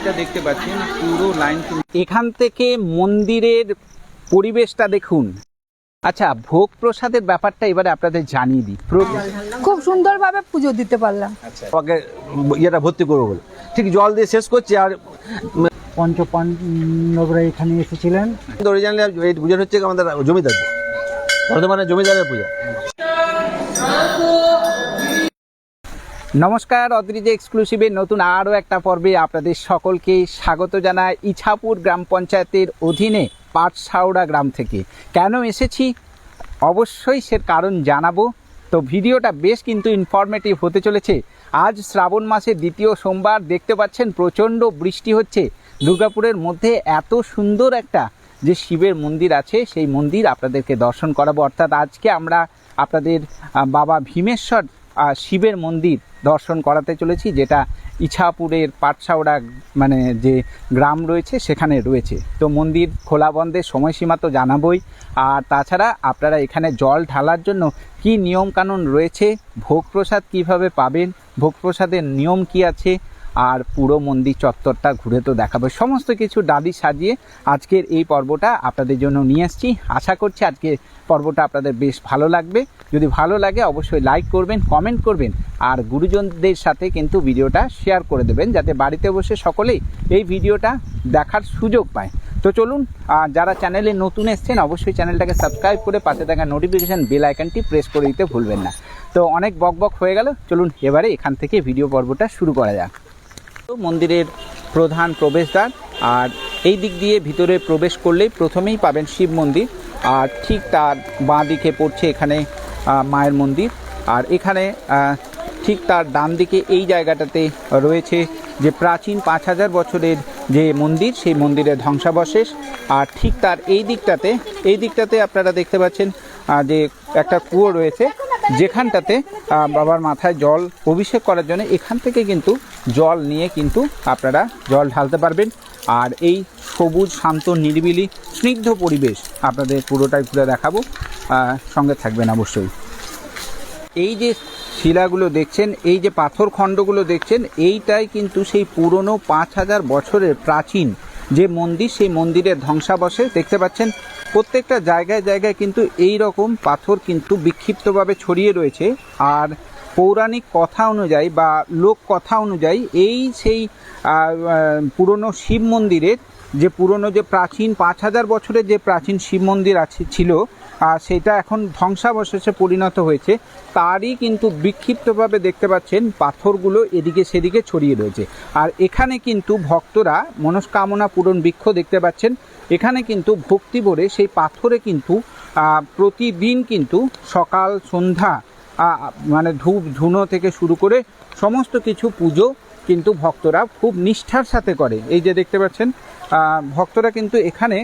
লাইনটা দেখতে পাচ্ছেন, পুরো লাইন। এখান থেকে মন্দিরের পরিবেশটা দেখুন। আচ্ছা, ভোগ প্রসাদের ব্যাপারটা এবারে আপনাদের জানিয়ে দিই। খুব সুন্দরভাবে পুজো দিতে পারলাম। আচ্ছা, ইয়েটা ভর্তি করবো বলে ঠিক জল দিয়ে শেষ করছি। আর পঞ্চপাণ্ডবরা এখানে এসেছিলেন। অরিজিনালি এই পূজা হচ্ছে আমাদের জমিদার, বর্ধমানে জমিদারের পূজা। নমস্কার, অদ্রিজা এক্সক্লুসিভের নতুন আরও একটা পর্বে আপনাদের সকলকে স্বাগত জানাই ইছাপুর গ্রাম পঞ্চায়েতের অধীনে পাটশাওড়া গ্রাম থেকে। কেন এসেছি অবশ্যই সে কারণ জানাবো। তো ভিডিওটা বেশ কিন্তু ইনফরমেটিভ হতে চলেছে। আজ শ্রাবণ মাসের দ্বিতীয় সোমবার, দেখতে পাচ্ছেন প্রচণ্ড বৃষ্টি হচ্ছে। দুর্গাপুরের মধ্যে এত সুন্দর একটা যে শিবের মন্দির আছে, সেই মন্দির আপনাদেরকে দর্শন করাবো। অর্থাৎ আজকে আমরা আপনাদের বাবা ভীমেশ্বর শিবের মন্দির দর্শন করাতে চলেছি, যেটা ইছাপুরের পাটশাওড়া মানে যে গ্রাম রয়েছে সেখানে রয়েছে। তো মন্দির খোলা বন্ধের সময়সীমা তো জানাবই, আর তাছাড়া আপনারা এখানে জল ঢালার জন্য কি নিয়মকানুন রয়েছে, ভোগ প্রসাদ কীভাবে পাবেন, ভোগ প্রসাদের নিয়ম কি আছে, আর পুরো মন্দির চত্বরটা ঘুরে তো দেখাবো। সমস্ত কিছু ডালি সাজিয়ে আজকের এই পর্বটা আপনাদের জন্য নিয়ে এসেছি। আশা করছি আজকের পর্বটা আপনাদের বেশ ভালো লাগবে। যদি ভালো লাগে অবশ্যই লাইক করবেন, কমেন্ট করবেন, আর গুরুজনদের সাথে কিন্তু ভিডিওটা শেয়ার করে দেবেন, যাতে বাড়িতে বসে সকলেই এই ভিডিওটা দেখার সুযোগ পায়। তো চলুন, যারা চ্যানেলে নতুন এসছেন অবশ্যই চ্যানেলটাকে সাবস্ক্রাইব করে পাশে থাকা নোটিফিকেশান বেল আইকনটি প্রেস করে দিতে ভুলবেন না। তো অনেক বক হয়ে গেল, চলুন এবারে এখান থেকে ভিডিও পর্বটা শুরু করা যাক। মন্দিরের প্রধান প্রবেশদ্বার, আর এই দিক দিয়ে ভিতরে প্রবেশ করলেই প্রথমেই পাবেন শিব মন্দির, আর ঠিক তার বাঁ দিকে পড়ছে এখানে মায়ের মন্দির। আর এখানে ঠিক তার ডান দিকে এই জায়গাটাতে রয়েছে যে প্রাচীন 5000 বছরের যে মন্দির, সেই মন্দিরের ধ্বংসাবশেষ। আর ঠিক তার এই দিকটাতে আপনারা দেখতে পাচ্ছেন যে একটা কুয়ো রয়েছে, যেখানটাতে বাবার মাথায় জল অভিষেক করার জন্য এখান থেকে কিন্তু জল নিয়ে কিন্তু আপনারা জল ঢালতে পারবেন। আর এই সবুজ শান্ত নিরিবিলি স্নিগ্ধ পরিবেশ আপনাদের পুরোটাই ঘুরে দেখাবো, সঙ্গে থাকবেন অবশ্যই। এই যে শিলাগুলো দেখছেন, এই যে পাথর খণ্ডগুলো দেখছেন, এইটাই কিন্তু সেই পুরনো 5000 বছরের প্রাচীন যে মন্দির, সেই মন্দিরের ধ্বংসাবশেষ। দেখতে পাচ্ছেন প্রত্যেকটা জায়গায় জায়গায় কিন্তু এই রকম পাথর কিন্তু বিক্ষিপ্তভাবে ছড়িয়ে রয়েছে। আর পৌরাণিক কথা অনুযায়ী বা লোক কথা অনুযায়ী এই সেই পুরনো শিব মন্দিরের যে পুরনো যে প্রাচীন 5000 বছরের যে প্রাচীন শিব মন্দির ছিল, সেটা এখন ধ্বংসাবশেষে পরিণত হয়েছে। তারই কিন্তু বিক্ষিপ্তভাবে দেখতে পাচ্ছেন পাথরগুলো এদিকে সেদিকে ছড়িয়ে রয়েছে। আর এখানে কিন্তু ভক্তরা মনস্কামনা পূরণ বৃক্ষ দেখতে পাচ্ছেন। এখানে কিন্তু ভক্তি ভরে সেই পাথরে কিন্তু প্রতিদিন কিন্তু সকাল সন্ধ্যা মানে ধূপ ধুনো থেকে শুরু করে সমস্ত কিছু পুজো কিন্তু ভক্তরা খুব নিষ্ঠার সাথে করে। এই যে দেখতে পাচ্ছেন ভক্তরা কিন্তু এখানে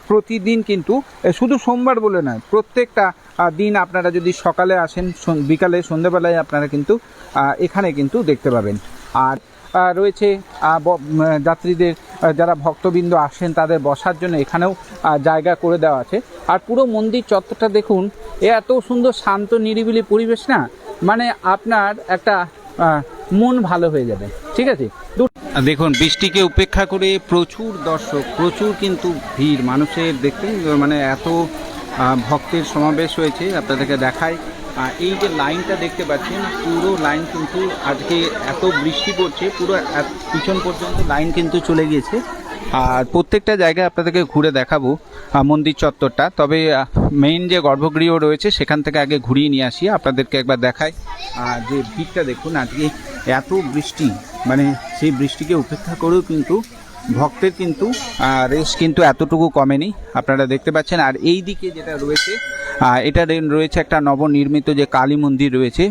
প্রতিদিন কিন্তু শুধু সোমবার বলে নয়, প্রত্যেকটা দিন আপনারা যদি সকালে আসেন, বিকালে সন্ধ্যেবেলায় আপনারা কিন্তু এখানে কিন্তু দেখতে পাবেন। আর রয়েছে যাত্রীদের যারা ভক্তবৃন্দ আসেন তাদের বসার জন্য এখানেও জায়গা করে দেওয়া আছে। আর পুরো মন্দির চত্বরটা দেখুন, এত সুন্দর শান্ত নিরিবিলি পরিবেশ না, মানে আপনার একটা মন ভালো হয়ে যাবে। ঠিক আছে, দেখুন বৃষ্টিকে উপেক্ষা করে প্রচুর দর্শক, প্রচুর কিন্তু ভিড় মানুষের, দেখতে মানে এত ভক্তের সমাবেশ হয়েছে। আপনাদেরকে দেখায় এই যে লাইনটা দেখতে পাচ্ছেন, পুরো লাইন কিন্তু আজকে এত বৃষ্টি পড়ছে, পুরো পিছন পর্যন্ত লাইন কিন্তু চলে গিয়েছে। আর প্রত্যেকটা জায়গায় আপনাদেরকে ঘুরে দেখাবো মন্দির চত্বরটা। তবে মেইন যে গর্ভগৃহ রয়েছে সেখান থেকে আগে ঘুরিয়ে নিয়ে আসি, আপনাদেরকে একবার দেখাই। যে ভিড়টা দেখুন, আজকে এত বৃষ্টি, মানে সেই বৃষ্টিকে উপেক্ষা করেও কিন্তু ভক্তের কিন্তু রেস কিন্তু এতটুকু কমেনি, আপনারা দেখতে পাচ্ছেন। আর এই দিকে যেটা রয়েছে, এটা রয়েছে একটা নবনির্মিত যে কালী মন্দির রয়েছে,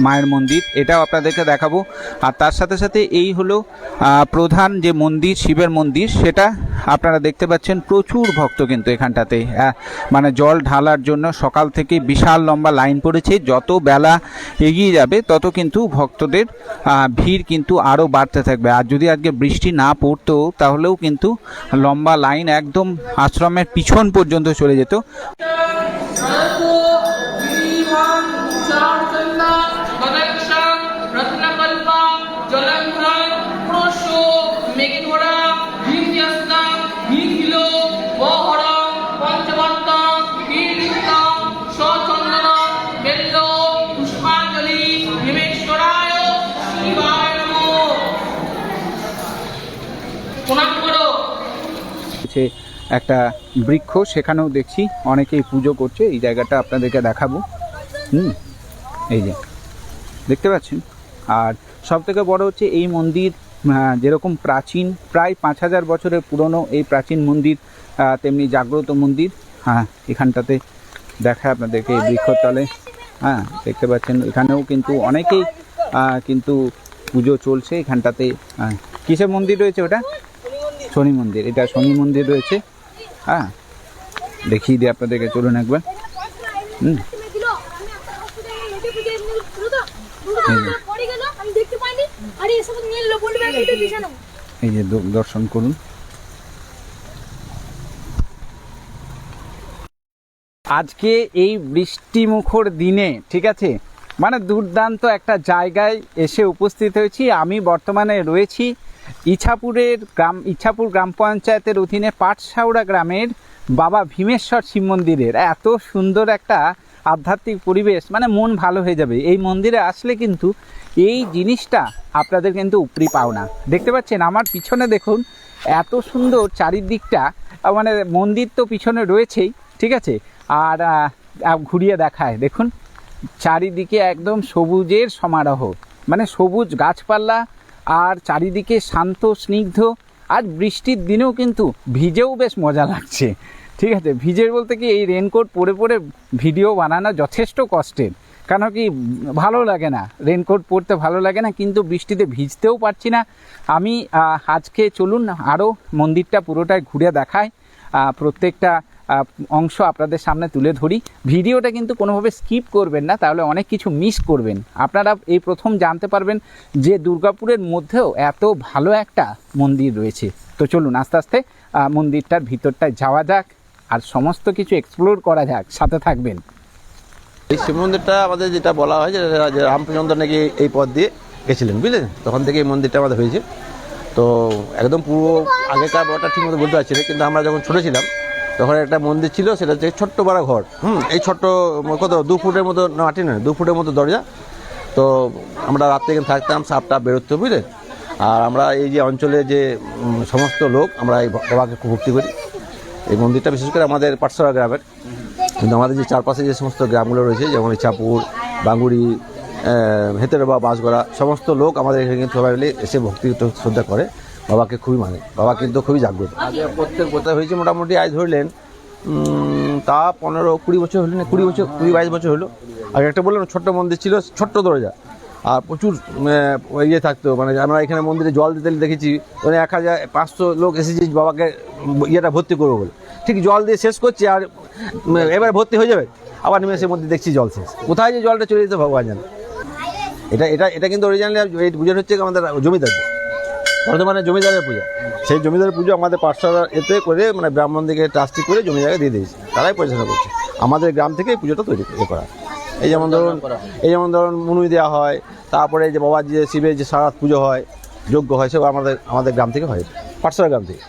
মায়ের মন্দির, এটাও আপনাদেরকে দেখাবো। আর তার সাথে সাথে এই হলো প্রধান যে মন্দির, শিবের মন্দির, সেটা আপনারা দেখতে পাচ্ছেন। প্রচুর ভক্ত কিন্তু এখানটাতে মানে জল ঢালার জন্য সকাল থেকে বিশাল লম্বা লাইন পড়েছে। যত বেলা এগিয়ে যাবে তত কিন্তু ভক্তদের ভিড় কিন্তু আরও বাড়তে থাকবে। আর যদি আজকে বৃষ্টি না পড়তো তাহলেও কিন্তু লম্বা লাইন একদম আশ্রমের পিছন পর্যন্ত চলে যেত। রয়েছে একটা বৃক্ষ, সেখানেও দেখছি অনেকেই পুজো করছে। এই জায়গাটা আপনাদেরকে দেখাবো। এই যে দেখতে পাচ্ছেন। আর সব থেকে বড় হচ্ছে এই মন্দির যেরকম প্রাচীন, প্রায় 5000 বছরের পুরনো এই প্রাচীন মন্দির, তেমনি জাগ্রত মন্দির। হ্যাঁ, এখানটাতে দেখায় আপনাদেরকে এই বৃক্ষতলে। হ্যাঁ, দেখতে পাচ্ছেন এখানেও কিন্তু অনেকেই কিন্তু পুজো চলছে এখানটাতে। কিসের মন্দির রয়েছে ওটা? শনি মন্দির। এটা শনি মন্দির রয়েছে। হ্যাঁ, দেখিয়ে দিই আপনাদেরকে, চলুন একবার। এই যে দর্শন করুন। আজকে এই বৃষ্টিমুখর দিনে, ঠিক আছে, মানে দুর্দান্ত একটা জায়গায় এসে উপস্থিত হয়েছি। আমি বর্তমানে রয়েছি ইছাপুর গ্রাম পঞ্চায়েতের অধীনে পাটশাওড়া গ্রামের বাবা ভীমেশ্বর শিব মন্দিরের। এত সুন্দর একটা আধ্যাত্মিক পরিবেশ, মানে মন ভালো হয়ে যাবে। এই মন্দিরে আসলে কিন্তু এই জিনিসটা আপনাদের কিন্তু উপরি পাও না। দেখতে পাচ্ছেন আমার পিছনে দেখুন, এত সুন্দর চারিদিকটা, মানে মন্দির তো পিছনে রয়েছেই, ঠিক আছে, আর ঘুরিয়ে দেখায় দেখুন চারিদিকে একদম সবুজের সমারোহ, মানে সবুজ গাছপালা, আর চারিদিকে শান্ত স্নিগ্ধ। আর বৃষ্টির দিনেও কিন্তু ভিজেও বেশ মজা লাগছে, ঠিক আছে। ভিজে বলতে কি, এই রেনকোট পরে পরে ভিডিও বানানো যথেষ্ট কষ্টের, কেন কি ভালো লাগে না, রেনকোট পরতে ভালো লাগে না, কিন্তু বৃষ্টিতে ভিজতেও পারছি না আমি। আজকে চলুন আরও মন্দিরটা পুরোটাই ঘুরে দেখায়, প্রত্যেকটা অংশ আপনাদের সামনে তুলে ধরি। ভিডিওটা কিন্তু কোনোভাবে স্কিপ করবেন না, তাহলে অনেক কিছু মিস করবেন। আপনারা এই প্রথম জানতে পারবেন যে দুর্গাপুরের মধ্যেও এত ভালো একটা মন্দির রয়েছে। তো চলুন আস্তে আস্তে মন্দিরটার ভিতরটায় যাওয়া যাক, আর সমস্ত কিছু এক্সপ্লোর করা যাক, সাথে থাকবেন। এই শিব মন্দিরটা আমাদের যেটা বলা হয় যে রামচন্দ্র নাকি এই পথ দিয়ে গেছিলেন, বুঝলেন, তখন থেকে এই মন্দিরটা আমাদের হয়েছে। তো একদম পুরো আগেকার বড়টা ঠিক মতো বলতে পারছি না, কিন্তু আমরা যখন ছোটো ছিলাম তখন একটা মন্দির ছিল, সেটা হচ্ছে ছোট্ট বড় ঘর। এই ছোট্ট কত 2 ফুটের মতো মাটি নয়, 2 ফুটের মতো দরজা। তো আমরা রাত্রে এখানে থাকতাম, সাপটা বেরোতো, বুঝলেন। আর আমরা এই যে অঞ্চলে যে সমস্ত লোক, আমরা এই বাবাকে খুব ভক্তি করি। এই মন্দিরটা বিশেষ করে আমাদের পাটশাওড়া গ্রামের, কিন্তু আমাদের যে চারপাশে যে সমস্ত গ্রামগুলো রয়েছে, যেমন ইছাপুর, বাঙ্গুড়ি, হেতের বা বাঁশগড়া, সমস্ত লোক আমাদের এখানে কিন্তু সবাই মিলে এসে ভক্তি শ্রদ্ধা করে, বাবাকে খুবই মানে। বাবা কিন্তু খুবই জাগ্রত। প্রত্যেক বছর হয়েছে মোটামুটি, আজ ধরলেন তা 15-20 বছর হলো না, 20-22 বছর হলো। আর একটা বললাম ছোট্ট মন্দির ছিল, ছোট্ট দরজা, আর প্রচুর ইয়ে থাকতো। মানে আমরা এখানে মন্দিরে জল দিতে দেখেছি, মানে 1500 লোক এসেছে বাবাকে ইয়েটা ভর্তি করবো বলে। ঠিক জল দিয়ে শেষ করছি, আর এবার ভর্তি হয়ে যাবে, আবার নিমেষের মধ্যে দেখছি জল শেষ। কোথায় যে জলটা চলে যেত ভগবান জানে। এটা কিন্তু অরিজিনালি এই পুজোটা হচ্ছে আমাদের জমিদারদের, বর্তমানে জমিদারের পূজা। সেই জমিদারের পুজো আমাদের পাঠশালা এতে করে, মানে ব্রাহ্মণ দিকে ট্রাস্টি করে জমি জায়গা দিয়ে দিয়েছে, তারাই পরিচালনা করছে। আমাদের গ্রাম থেকে এই পুজোটা তৈরি করা। এই যেমন ধরুন মুনুই দেওয়া হয়, তারপরে যে বাবার যে শিবের যে সারাত পুজো হয়, যজ্ঞ হয়, সব আমাদের গ্রাম থেকে হয়, পাঠশালা গ্রাম থেকে।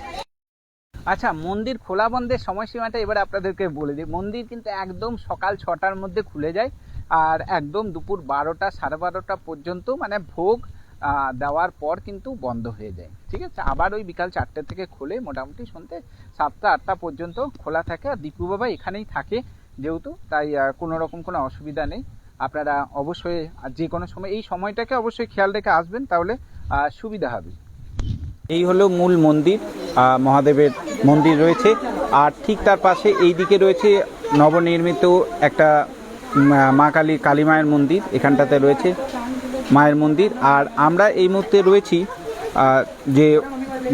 আচ্ছা, মন্দির খোলা বন্ধের সময়সীমাটা এবার আপনাদেরকে বলে দিই। মন্দির কিন্তু একদম সকাল 6টার মধ্যে খুলে যায়, আর একদম দুপুর 12টা 12:30 পর্যন্ত, মানে ভোগ দেওয়ার পর কিন্তু বন্ধ হয়ে যায়, ঠিক আছে। আবার ওই বিকাল 4টে থেকে খোলে, মোটামুটি সন্ধ্যে 7টা-8টা পর্যন্ত খোলা থাকে। আর দীপু বাবা এখানেই থাকে যেহেতু, তাই কোনো রকম কোনো অসুবিধা নেই। আপনারা অবশ্যই যে কোনো সময় এই সময়টাকে অবশ্যই খেয়াল রেখে আসবেন, তাহলে সুবিধা হবে। এই হলো মূল মন্দির, মহাদেবের মন্দির রয়েছে। আর ঠিক তার পাশে এই দিকে রয়েছে নবনির্মিত একটা মা কালী মায়ের মন্দির, এখানটাতে রয়েছে মায়ের মন্দির। আর আমরা এই মুহূর্তে রয়েছি, যে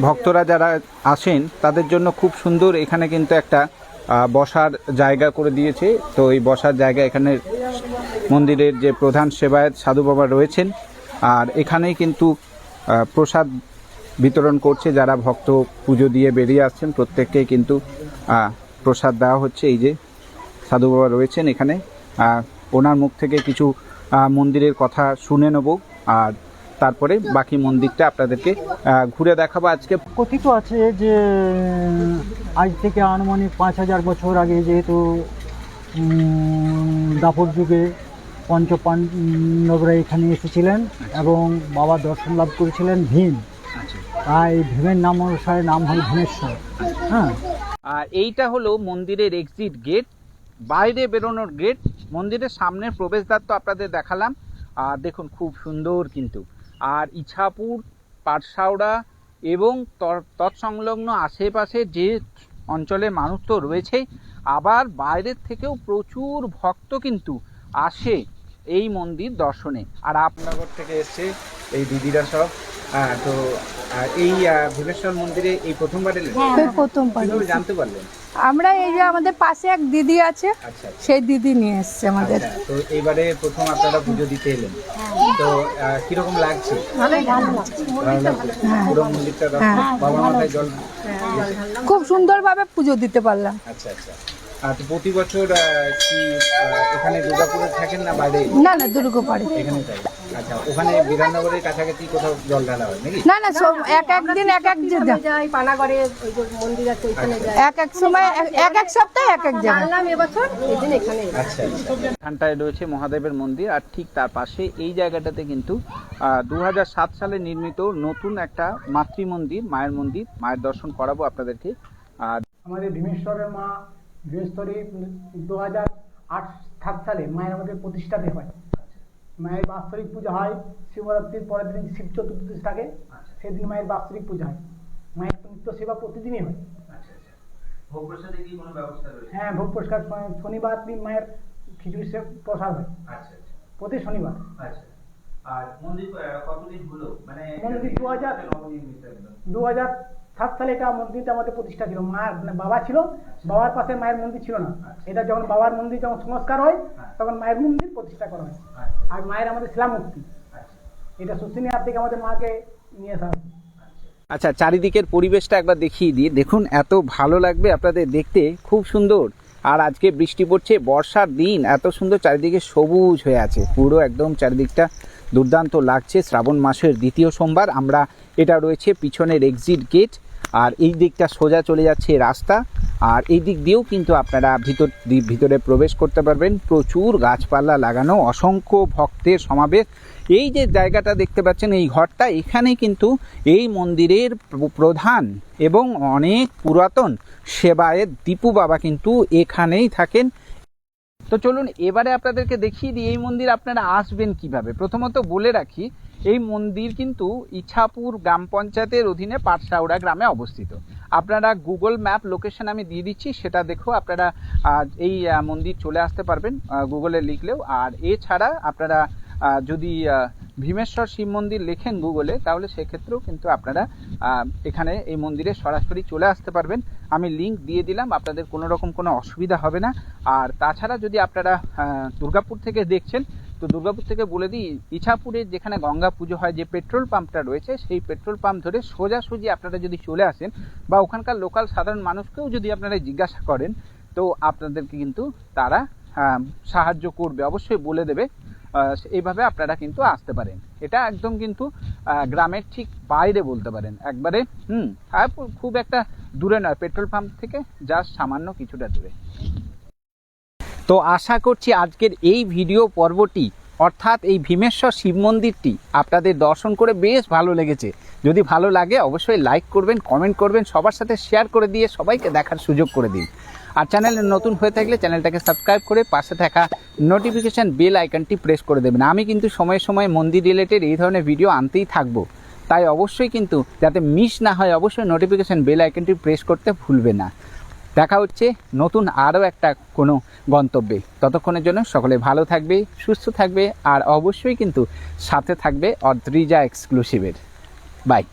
ভক্তরা যারা আসেন তাদের জন্য খুব সুন্দর এখানে কিন্তু একটা বসার জায়গা করে দিয়েছে। তো এই বসার জায়গা, এখানে মন্দিরের যে প্রধান সেবায়েত সাধু বাবা রয়েছেন, আর এখানেই কিন্তু প্রসাদ বিতরণ করছে। যারা ভক্ত পুজো দিয়ে বেরিয়ে আসছেন প্রত্যেককেই কিন্তু প্রসাদ দেওয়া হচ্ছে। এই যে সাধু বাবা রয়েছেন এখানে, ওনার মুখ থেকে কিছু মন্দিরের কথা শুনে নেব, আর তারপরে বাকি মন্দিরটা আপনাদেরকে ঘুরে দেখাবো। আজকে কথিত আছে যে আজ থেকে আনুমানিক 5000 বছর আগে, যেহেতু দাপর যুগে পঞ্চপাণ্ডবরা এখানে এসেছিলেন এবং বাবা দর্শন লাভ করেছিলেন ভীম, তাই ভীমের নাম অনুসারে নাম হয় ভীমেশ্বর। হ্যাঁ, আর এইটা হলো মন্দিরের এক্সিট গেট, বাইরে বেরোনোর গেট। মন্দিরের সামনের প্রবেশদ্বার তো আপনাদের দেখালাম। আর দেখুন খুব সুন্দর কিন্তু। আর ইছাপুর, পাটশাওড়া এবং তৎসংলগ্ন আশেপাশে যে অঞ্চলের মানুষ তো রয়েছেই, আবার বাইরের থেকেও প্রচুর ভক্ত কিন্তু আসে এই মন্দির দর্শনে। আর আপনাগর থেকে এসছে এই দিদিরা সব। তো এই ভীমেশ্বর মন্দিরে এই প্রথমবার এলেন? প্রথমবার কিভাবে জানতে পারলেন? আমরা এই যে আমাদের পাশে এক দিদি আছে, আচ্ছা সেই দিদি নিয়ে এসছে আমাদের। আচ্ছা, তো এইবারে প্রথম আপনারা পুজো দিতে এলেন, তো কিরকম লাগছে? ভালো লাগছে। পুরো মন্দিরটা বাবা মাথায় জল। খুব সুন্দরভাবে পুজো দিতে পারলাম। আচ্ছা আচ্ছা। আর তো প্রতি বছর কি এখানে দুর্গাপুরে থাকেন না বাইরে? না না, দুর্গাপুরে এখানে তাই। আচ্ছা, ওখানে বিধাননগরের কাছাকাছি কোথাও জল ঢালা হয় নাকি? না না, সব এক এক দিন এক এক জায়গা যাই, পানাগড়ে ওই যে মন্দির আছে ওইখানে যাই। এক এক সময় এক এক সপ্তাহে এক এক জায়গা। জানলাম এবছর এই দিন এখানে এলাম। আচ্ছা আচ্ছা। এখানটায় রয়েছে মহাদেবের মন্দির, আর ঠিক তার পাশে এই জায়গাটাতে কিন্তু 2007 সালে নির্মিত নতুন একটা মাতৃ মন্দির, মায়ের মন্দির। মায়ের দর্শন করাবো আপনাদেরকে। আর আমাদের ভীমেশ্বরের মা বৃহস্পতি 2008 সালে মায়ের আমাদের প্রতিষ্ঠাতে হয়। মায়ের বাৎসরিক পূজা হয় শিবরাত্রির পরের দিন, শিব চতুর্দশী থাকে, সেদিন মায়ের বাৎসরিক পূজা হয়। মায়ের তো নিত্য সেবা প্রতিদিনই হয়। ভোগ প্রসাদে কি কোনো ব্যবস্থা রয়েছে? হ্যাঁ, ভোগ প্রসাদ শনিবার দিন মায়ের খিচুড়ি প্রসাদ হয় আচ্ছা আচ্ছা। প্রতি শনিবার। আচ্ছা। আর মন্দির কতদিন হলো? মানে মন্দির 2007 সালে এটা মন্দিরটা আমাদের প্রতিষ্ঠা ছিল। মায়ের মানে বাবা ছিল, বাবার পাশে মায়ের মন্দির ছিল না। এটা যখন বাবার মন্দির যখন সংস্কার হয় তখন মায়ের মন্দির প্রতিষ্ঠা করা হয়। আর মায়ের আমাদের শিলামূর্তি, এটা শুশুনি হাট থেকে আমাদের মাকে নিয়ে আসা হয়। আচ্ছা, চারিদিকের পরিবেশটা একবার দেখিয়ে দিই। দেখুন, এত ভালো লাগবে আপনাদের দেখতে, খুব সুন্দর। আর আজকে বৃষ্টি পড়ছে, বর্ষার দিন, এত সুন্দর চারিদিকে সবুজ হয়ে আছে, পুরো একদম চারিদিকটা দুর্দান্ত লাগছে। শ্রাবণ মাসের দ্বিতীয় সোমবার। আমরা, এটা রয়েছে পিছনের এক্সিট গেট, আর এই দিকটা সোজা চলে যাচ্ছে রাস্তা। আর এই দিক দিয়েও কিন্তু আপনারা ভিতরে প্রবেশ করতে পারবেন। প্রচুর গাছপালা লাগানো, অসংখ্য ভক্তের সমাবেশ। এই যে জায়গাটা দেখতে পাচ্ছেন, এই ঘরটা, এখানে কিন্তু এই মন্দিরের প্রধান এবং অনেক পুরাতন সেবায়েত দীপু বাবা কিন্তু এখানেই থাকেন। তো চলুন এবারে আপনাদেরকে দেখিয়ে দিই এই মন্দির আপনারা আসবেন কিভাবে। প্রথমত বলে রাখি, এই মন্দির কিন্তু ইছাপুর গ্রাম পঞ্চায়েতের অধীনে পাটশাওড়া গ্রামে অবস্থিত। আপনারা গুগল ম্যাপ লোকেশন আমি দিয়ে দিচ্ছি, সেটা দেখো আপনারা এই মন্দির চলে আসতে পারবেন গুগলে লিখলেও। আর এছাড়া আপনারা যদি ভীমেশ্বর শিব মন্দির লেখেন গুগলে, তাহলে সেক্ষেত্রেও কিন্তু আপনারা এখানে এই মন্দিরে সরাসরি চলে আসতে পারবেন। আমি লিংক দিয়ে দিলাম, আপনাদের কোনো রকম কোনো অসুবিধা হবে না। আর তাছাড়া যদি আপনারা দুর্গাপুর থেকে দেখছেন, তো দুর্গাপুর থেকে বলে দিই, ইছাপুরের যেখানে গঙ্গা পুজো হয়, যে পেট্রোল পাম্পটা রয়েছে, সেই পেট্রোল পাম্প ধরে সোজাসুজি আপনারা যদি চলে আসেন, বা ওখানকার লোকাল সাধারণ মানুষকেও যদি আপনারা জিজ্ঞাসা করেন, তো আপনাদেরকে কিন্তু তারা সাহায্য করবে, অবশ্যই বলে দেবে। এইভাবে আপনারা কিন্তু আসতে পারেন। এটা একদম কিন্তু গ্রামের ঠিক বাইরে বলতে পারেন, একবারে আর খুব একটা দূরে নয়, পেট্রোল পাম্প থেকে জাস্ট সামান্য কিছুটা দূরে। তো আশা করছি আজকের এই ভিডিও পর্বটি, অর্থাৎ এই ভীমেশ্বর শিব মন্দিরটি আপনাদের দর্শন করে বেশ ভালো লেগেছে। যদি ভালো লাগে অবশ্যই লাইক করবেন, কমেন্ট করবেন, সবার সাথে শেয়ার করে দিয়ে সবাইকে দেখার সুযোগ করে দিন। আর চ্যানেলে নতুন হয়ে থাকলে চ্যানেলটাকে সাবস্ক্রাইব করে পাশে থাকা নোটিফিকেশান বেল আইকনটি প্রেস করে দেবেন। আমি কিন্তু সময়ে সময়ে মন্দির রিলেটেড এই ধরনের ভিডিও আনতেই থাকবো, তাই অবশ্যই কিন্তু যাতে মিস না হয়, অবশ্যই নোটিফিকেশান বেল আইকনটি প্রেস করতে ভুলবে না। দেখা হচ্ছে নতুন আরও একটা কোনো গন্তব্যে। ততক্ষণের জন্য সকলে ভালো থাকবে, সুস্থ থাকবে, আর অবশ্যই কিন্তু সাথে থাকবে অদ্রিজা এক্সক্লুসিভের। বাই।